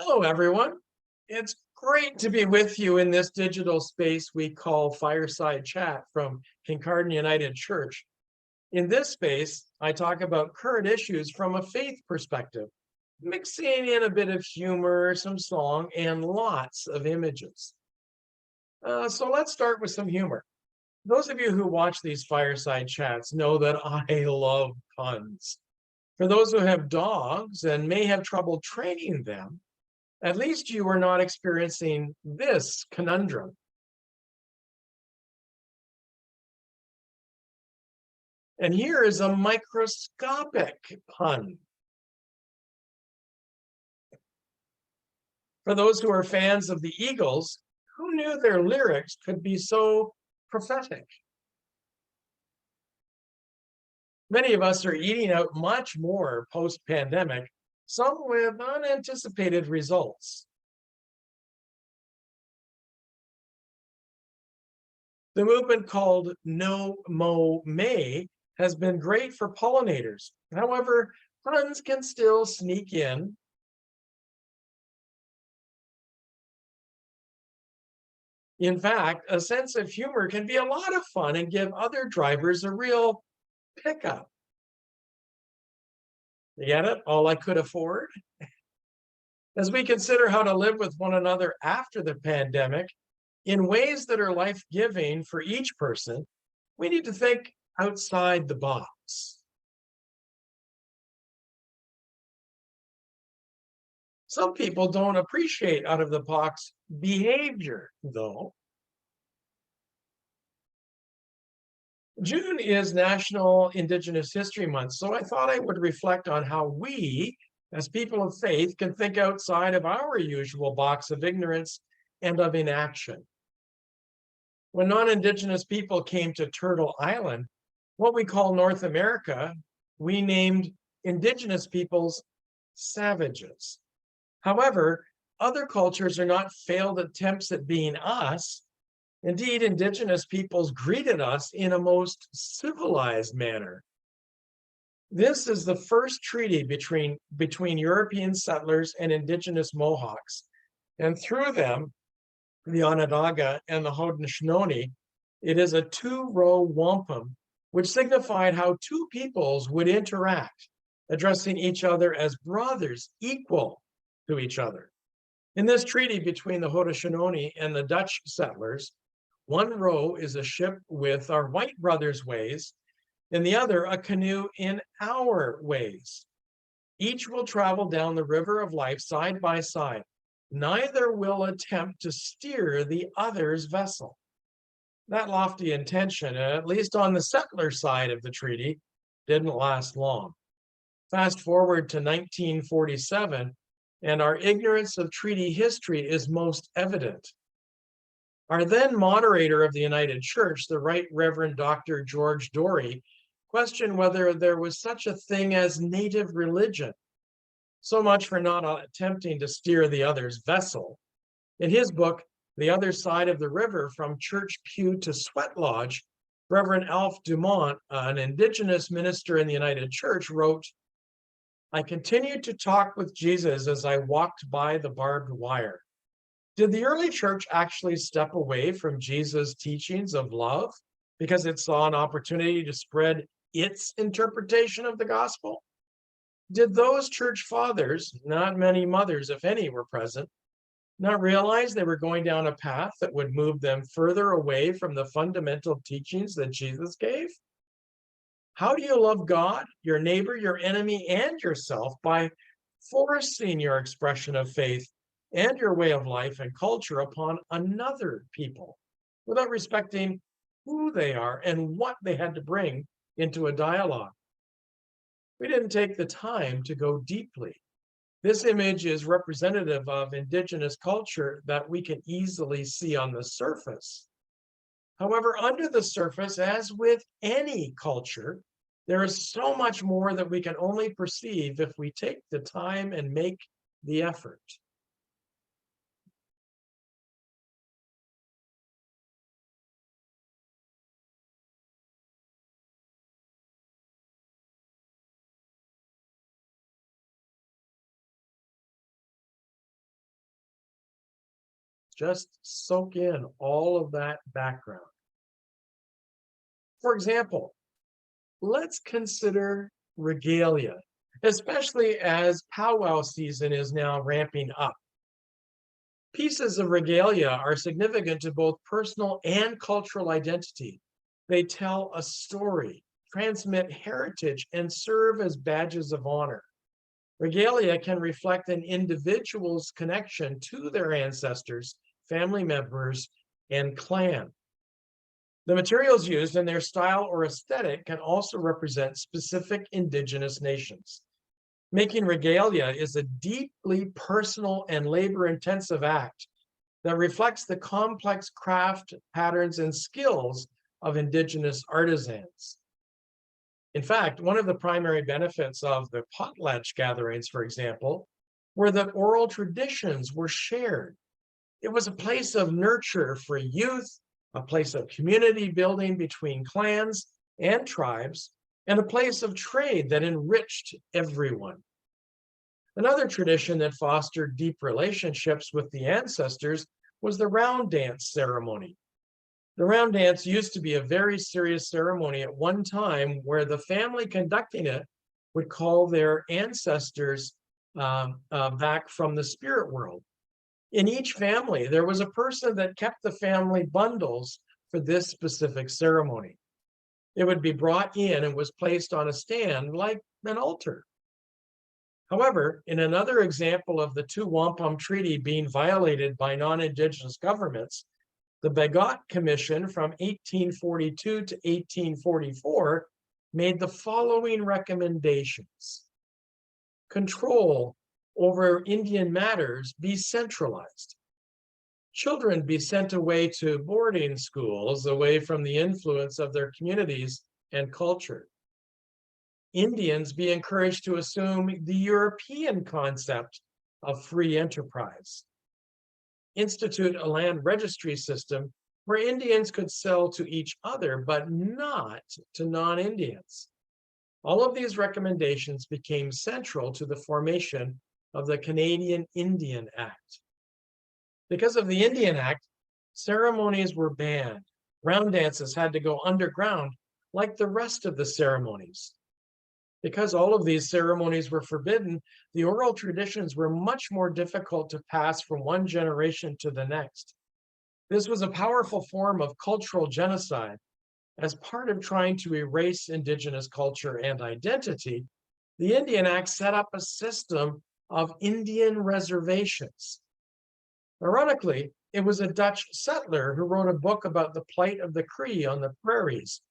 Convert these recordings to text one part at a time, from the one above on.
Hello, everyone. It's great to be with you in this digital space we call Fireside Chat from Kincardine United Church. In this space, I talk about current issues from a faith perspective, mixing in a bit of humor, some song, and lots of images. So let's start with some humor. Those of you who watch these Fireside Chats know that I love puns. For those who have dogs and may have trouble training them, at least you are not experiencing this conundrum. And here is a microscopic pun. For those who are fans of the Eagles, who knew their lyrics could be so prophetic? Many of us are eating out much more post-pandemic, some with unanticipated results. The movement called No Mow May has been great for pollinators. However, puns can still sneak in. In fact, a sense of humor can be a lot of fun and give other drivers a real pickup. You get it? All I could afford. As we consider how to live with one another after the pandemic in ways that are life-giving for each person, we need to think outside the box. Some people don't appreciate out of the box behavior, though. June is National Indigenous History Month, so I thought I would reflect on how we, as people of faith, can think outside of our usual box of ignorance and of inaction. When non-Indigenous people came to Turtle Island, what we call North America, we named Indigenous peoples savages. However, other cultures are not failed attempts at being us. Indeed, Indigenous peoples greeted us in a most civilized manner. This is the first treaty between European settlers and Indigenous Mohawks. And through them, the Onondaga and the Haudenosaunee, it is a two-row wampum, which signified how two peoples would interact, addressing each other as brothers equal to each other. In this treaty between the Haudenosaunee and the Dutch settlers, one row is a ship with our white brothers' ways, and the other a canoe in our ways. Each will travel down the river of life side by side. Neither will attempt to steer the other's vessel. That lofty intention, at least on the settler side of the treaty, didn't last long. Fast forward to 1947, and our ignorance of treaty history is most evident. Our then moderator of the United Church, the Right Reverend Dr. George Dory, questioned whether there was such a thing as native religion. So much for not attempting to steer the other's vessel. In his book, The Other Side of the River, From Church Pew to Sweat Lodge, Reverend Alf Dumont, an Indigenous minister in the United Church, wrote, "I continued to talk with Jesus as I walked by the barbed wire. Did the early church actually step away from Jesus' teachings of love because it saw an opportunity to spread its interpretation of the gospel? Did those church fathers, not many mothers, if any, were present, not realize they were going down a path that would move them further away from the fundamental teachings that Jesus gave? How do you love God, your neighbor, your enemy, and yourself by forcing your expression of faith and your way of life and culture upon another people without respecting who they are and what they had to bring into a dialogue?" We didn't take the time to go deeply. This image is representative of Indigenous culture that we can easily see on the surface. However, under the surface, as with any culture, there is so much more that we can only perceive if we take the time and make the effort. Just soak in all of that background. For example, let's consider regalia, especially as powwow season is now ramping up. Pieces of regalia are significant to both personal and cultural identity. They tell a story, transmit heritage, and serve as badges of honor. Regalia can reflect an individual's connection to their ancestors, family members, and clan. The materials used and their style or aesthetic can also represent specific indigenous nations. Making regalia is a deeply personal and labor-intensive act that reflects the complex craft patterns and skills of indigenous artisans. In fact, one of the primary benefits of the potlatch gatherings, for example, were that oral traditions were shared. It was a place of nurture for youth, a place of community building between clans and tribes, and a place of trade that enriched everyone. Another tradition that fostered deep relationships with the ancestors was the round dance ceremony. The round dance used to be a very serious ceremony at one time where the family conducting it would call their ancestors back from the spirit world. In each family, there was a person that kept the family bundles for this specific ceremony. It would be brought in and was placed on a stand like an altar. However, in another example of the Two Wampum Treaty being violated by non-Indigenous governments, the Bagot Commission from 1842 to 1844 made the following recommendations. Control over Indian matters be centralized. Children be sent away to boarding schools, away from the influence of their communities and culture. Indians be encouraged to assume the European concept of free enterprise. Institute a land registry system where Indians could sell to each other, but not to non-Indians. All of these recommendations became central to the formation of the Canadian Indian Act. Because of the Indian Act, ceremonies were banned. Round dances had to go underground like the rest of the ceremonies. Because all of these ceremonies were forbidden, the oral traditions were much more difficult to pass from one generation to the next. This was a powerful form of cultural genocide. As part of trying to erase Indigenous culture and identity, the Indian Act set up a system of Indian reservations. Ironically, it was a Dutch settler who wrote a book about the plight of the Cree on the prairies.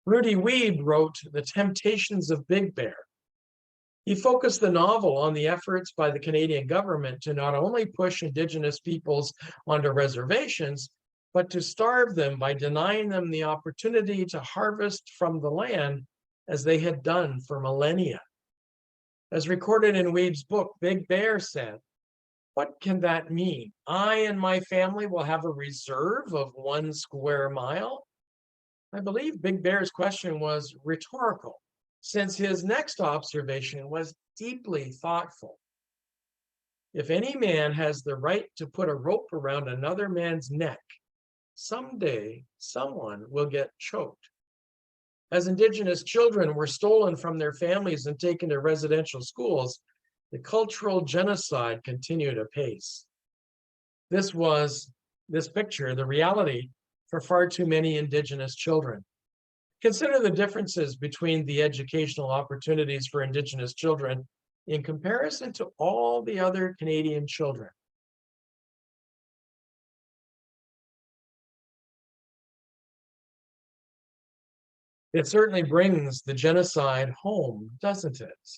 Rudy Weeb wrote The Temptations of Big Bear. He focused the novel on the efforts by the Canadian government to not only push Indigenous peoples onto reservations, but to starve them by denying them the opportunity to harvest from the land as they had done for millennia. As recorded in Weeb's book, Big Bear said, "What can that mean? I and my family will have a reserve of 1 square mile?" I believe Big Bear's question was rhetorical, since his next observation was deeply thoughtful. If any man has the right to put a rope around another man's neck, someday someone will get choked. As Indigenous children were stolen from their families and taken to residential schools, the cultural genocide continued apace. This picture, the reality for far too many Indigenous children. Consider the differences between the educational opportunities for Indigenous children in comparison to all the other Canadian children. It certainly brings the genocide home, doesn't it?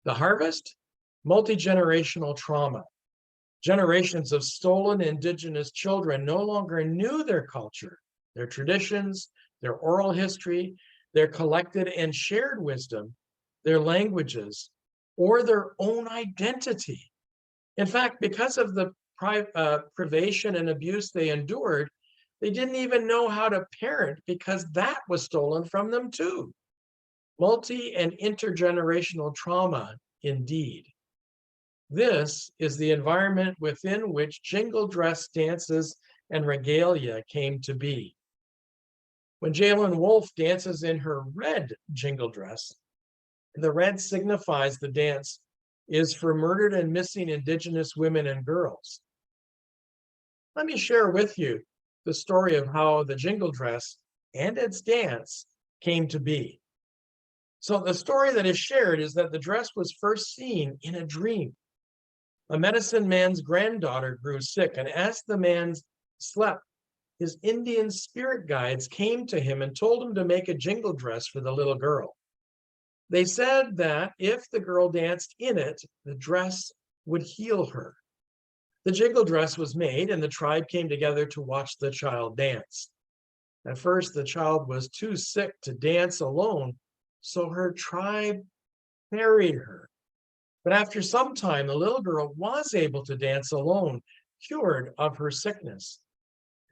The harvest, multi-generational trauma. Generations of stolen Indigenous children no longer knew their culture, their traditions, their oral history, their collected and shared wisdom, their languages, or their own identity. In fact, because of the privation and abuse they endured, they didn't even know how to parent because that was stolen from them too. Multi and intergenerational trauma, indeed. This is the environment within which jingle dress dances and regalia came to be. When Jalen Wolfe dances in her red jingle dress, the red signifies the dance is for murdered and missing Indigenous women and girls. Let me share with you the story of how the jingle dress and its dance came to be. So the story that is shared is that the dress was first seen in a dream. A medicine man's granddaughter grew sick, and as the man slept, his Indian spirit guides came to him and told him to make a jingle dress for the little girl. They said that if the girl danced in it, the dress would heal her. The jingle dress was made, and the tribe came together to watch the child dance. At first, the child was too sick to dance alone, so her tribe carried her. But after some time, the little girl was able to dance alone, cured of her sickness.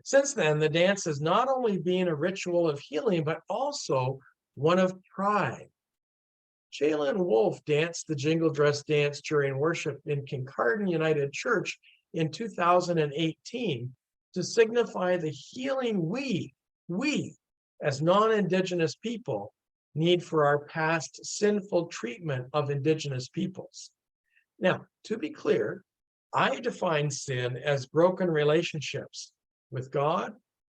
Since then, the dance has not only been a ritual of healing, but also one of pride. Jalen Wolfe danced the jingle dress dance during worship in Kincardine United Church in 2018 to signify the healing we as non-Indigenous people need for our past sinful treatment of Indigenous peoples. Now, to be clear, I define sin as broken relationships with God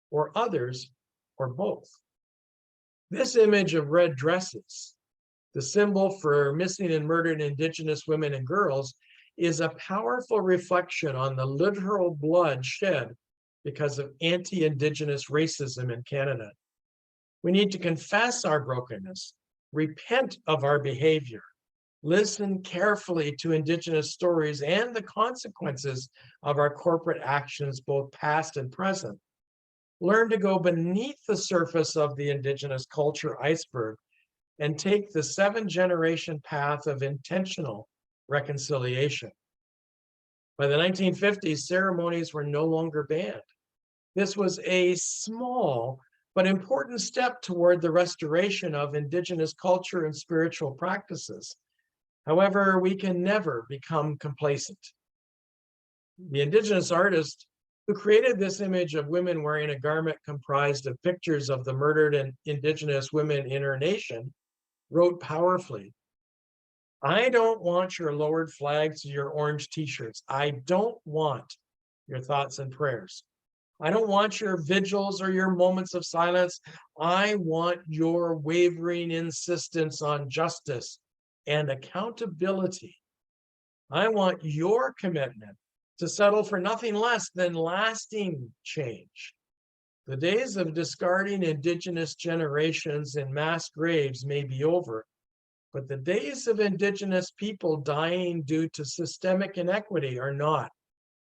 or others or both. This image of red dresses, the symbol for missing and murdered Indigenous women and girls, is a powerful reflection on the literal blood shed because of anti-Indigenous racism in Canada. We need to confess our brokenness, repent of our behavior, listen carefully to Indigenous stories and the consequences of our corporate actions, both past and present. Learn to go beneath the surface of the Indigenous culture iceberg and take the 7-generation path of intentional reconciliation. By the 1950s, ceremonies were no longer banned. This was a small but important step toward the restoration of Indigenous culture and spiritual practices. However, we can never become complacent. The Indigenous artist who created this image of women wearing a garment comprised of pictures of the murdered and Indigenous women in her nation wrote powerfully, "I don't want your lowered flags or your orange t-shirts. I don't want your thoughts and prayers. I don't want your vigils or your moments of silence. I want your wavering insistence on justice and accountability. I want your commitment to settle for nothing less than lasting change. The days of discarding Indigenous generations in mass graves may be over, but the days of Indigenous people dying due to systemic inequity are not.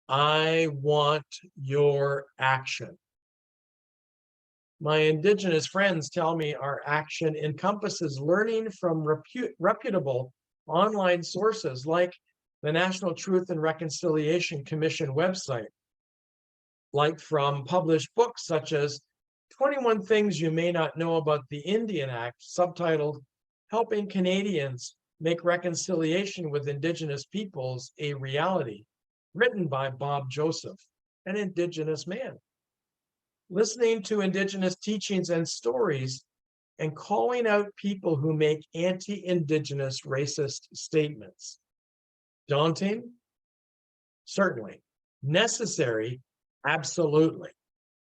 I want your action." My Indigenous friends tell me our action encompasses learning from reputable online sources like the National Truth and Reconciliation Commission website, like from published books such as 21 Things You May Not Know About the Indian Act, subtitled Helping Canadians Make Reconciliation with Indigenous Peoples a Reality, written by Bob Joseph, an Indigenous man. Listening to Indigenous teachings and stories and calling out people who make anti-Indigenous racist statements. Daunting? Certainly. Necessary? Absolutely.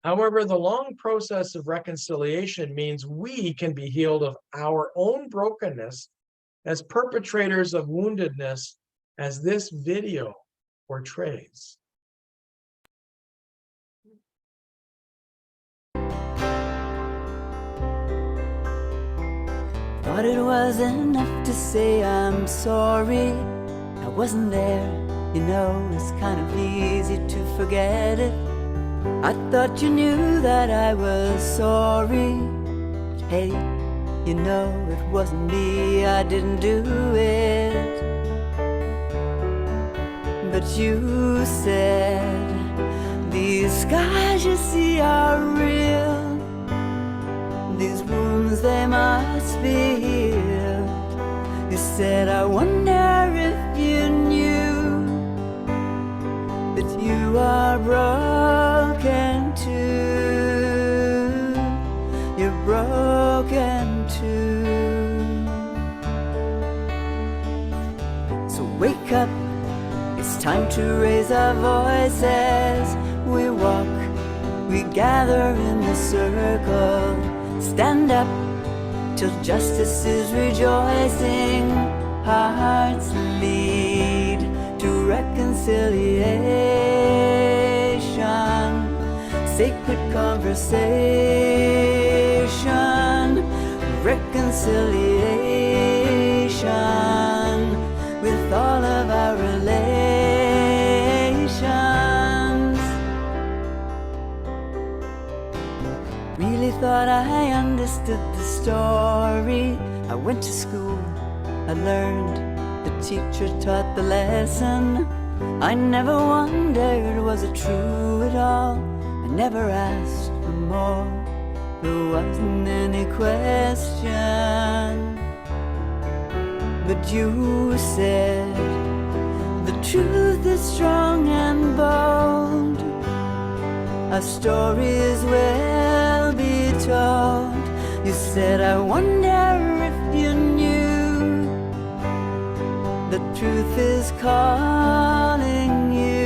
However, the long process of reconciliation means we can be healed of our own brokenness as perpetrators of woundedness, as this video portrays. Thought it was enough to say I'm sorry. I wasn't there, you know, it's kind of easy to forget it. I thought you knew that I was sorry. But hey, you know it wasn't me, I didn't do it. But you said, these scars you see are real. These wounds, they must be healed. You said, I wonder if you knew broken too. You're broken too. So wake up, it's time to raise our voices. We walk, we gather in the circle. Stand up till justice is rejoicing. Our hearts lead to reconciliation. Sacred conversation, reconciliation with all of our relations. Really thought I understood the story. I went to school, I learned, the teacher taught the lesson. I never wondered, was it true at all? I never asked for more, there wasn't any question. But you said, the truth is strong and bold. Our stories will be told. You said, I wonder if you knew the truth is calling you.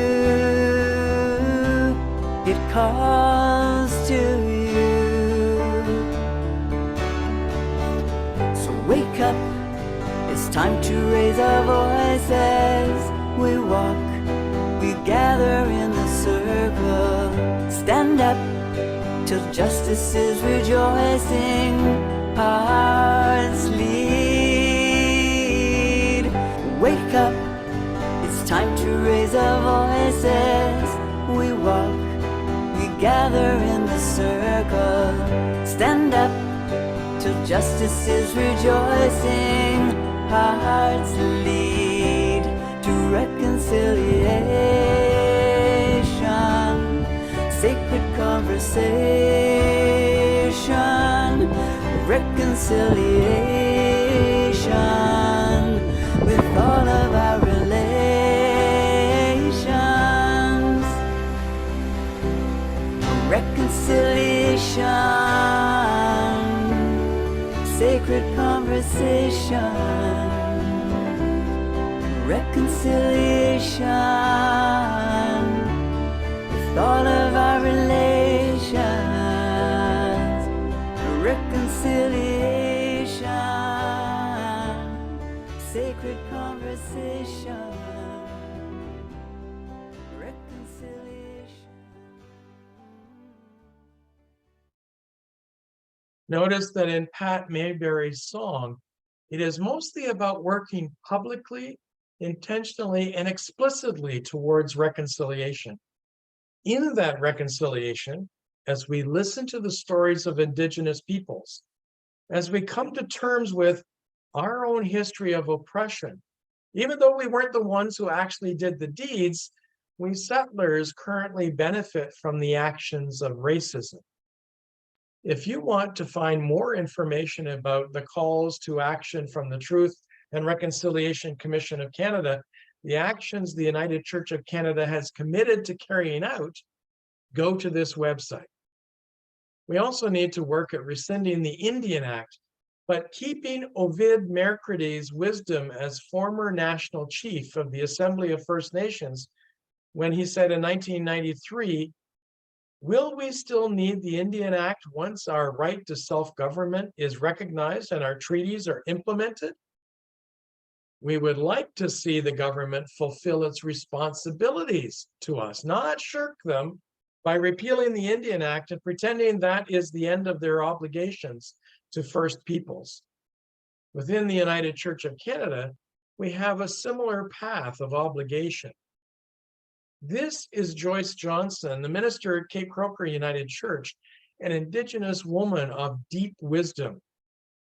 It calls to you. So wake up, it's time to raise our voices. We walk, we gather in the circle. Stand up till justice is rejoicing. Our hearts lead. Wake up, it's time to raise our voices. We walk, we gather in the circle. Stand up till justice is rejoicing. Our hearts lead to reconciliation. Sacred conversation, reconciliation with all of our relations. Reconciliation, sacred conversation, reconciliation with all of our relations. Reconciliation, sacred conversation, reconciliation. Notice that in Pat Mayberry's song, it is mostly about working publicly, intentionally, and explicitly towards reconciliation. In that reconciliation, as we listen to the stories of Indigenous peoples, as we come to terms with our own history of oppression, even though we weren't the ones who actually did the deeds, we settlers currently benefit from the actions of racism. If you want to find more information about the calls to action from the Truth and Reconciliation Commission of Canada, the actions the United Church of Canada has committed to carrying out, go to this website. We also need to work at rescinding the Indian Act, but keeping Ovid Mercrede's wisdom as former national chief of the Assembly of First Nations, when he said in 1993, will we still need the Indian Act once our right to self-government is recognized and our treaties are implemented? We would like to see the government fulfill its responsibilities to us, not shirk them by repealing the Indian Act and pretending that is the end of their obligations to First Peoples. Within the United Church of Canada, we have a similar path of obligation. This is Joyce Johnson, the minister at Cape Croker United Church, an Indigenous woman of deep wisdom,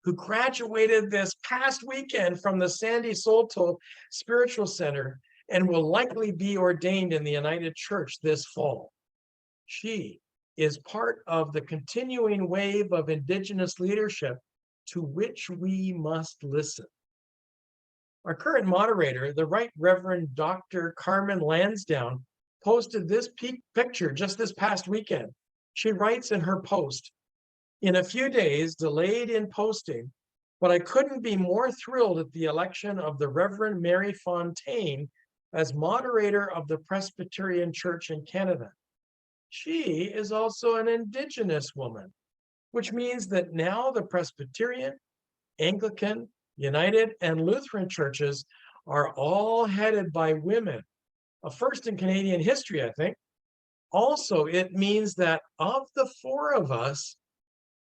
who graduated this past weekend from the Sandy Solto Spiritual Center and will likely be ordained in the United Church this fall. She is part of the continuing wave of Indigenous leadership to which we must listen. Our current moderator, the Right Reverend Dr. Carmen Lansdowne, posted this picture just this past weekend. She writes in her post, "In a few days, delayed in posting, but I couldn't be more thrilled at the election of the Reverend Mary Fontaine as moderator of the Presbyterian Church in Canada. She is also an Indigenous woman, which means that now the Presbyterian, Anglican, United, and Lutheran churches are all headed by women, a first in Canadian history, I think. Also, it means that of the four of us,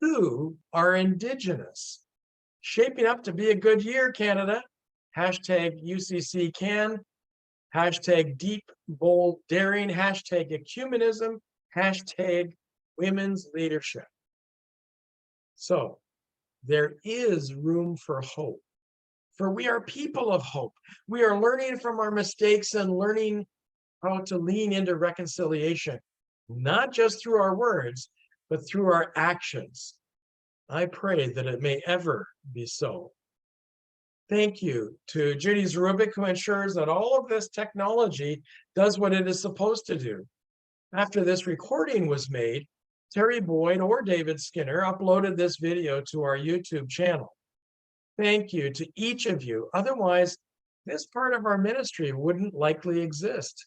two are Indigenous. Shaping up to be a good year, Canada. Hashtag UCC can. Hashtag deep, bold, daring. Hashtag ecumenism. Hashtag women's leadership." So there is room for hope, for we are people of hope. We are learning from our mistakes and learning how to lean into reconciliation, not just through our words, but through our actions. I pray that it may ever be so. Thank you to Judy Zarubik, who ensures that all of this technology does what it is supposed to do. After this recording was made, Terry Boyd or David Skinner uploaded this video to our YouTube channel. Thank you to each of you. Otherwise, this part of our ministry wouldn't likely exist.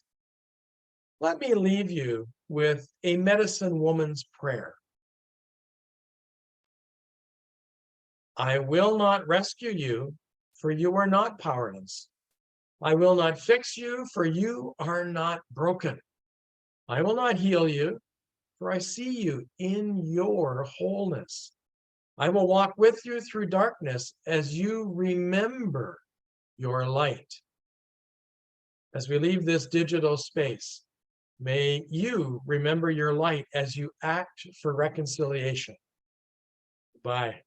Let me leave you with a medicine woman's prayer. I will not rescue you, for you are not powerless. I will not fix you, for you are not broken. I will not heal you, for I see you in your wholeness. I will walk with you through darkness as you remember your light. As we leave this digital space, may you remember your light as you act for reconciliation. Bye.